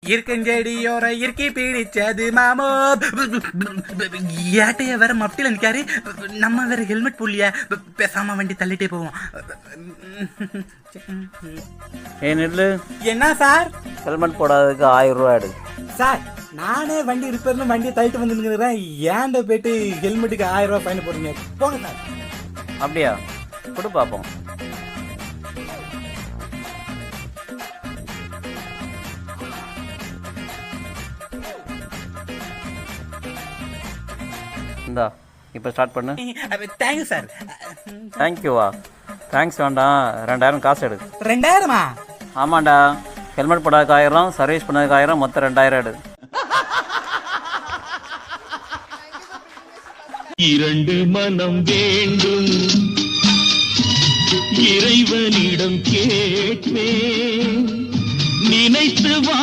இருக்கஞ்செடியோர இறுக்கி பிடிச்சது மாமோ. ஏட்டைய வேற மப்டியில் நிற்காரு, நம்ம வேற ஹெல்மெட் புள்ளியா, பேசாம வண்டி தள்ளிட்டே போவோம். நெல்லு என்ன சார்? ஹெல்மெட் போடாததுக்கு 1000 ரூபா எடு. சார் நானே வண்டி ரிப்பேர்னு வண்டியை தள்ளிட்டு வந்து நிற்கிறேன், ஏன்ட போயிட்டு ஹெல்மெட்டுக்கு 1000 ரூபா ஃபைன் போடுறீங்க? போங்க சார். அப்படியா? கொடு பார்ப்போம். இந்தா இப்போ ஸ்டார்ட் பண்ணு. Thank you sir. தேங்க்யூவா? தேங்க்ஸ் வேண்டாம், 2000 காசு எடு. 2000-ஆ? ஆமாண்டா, ஹெல்மெட் போடாததுக்கு 1000, சர்வீஸ் பண்ணதுக்கு 1000, மொத்தம் 2000 எடு. 2 மனம் வேண்டும், இறைவனிடம் கேட்பேன், நினைத்து வா.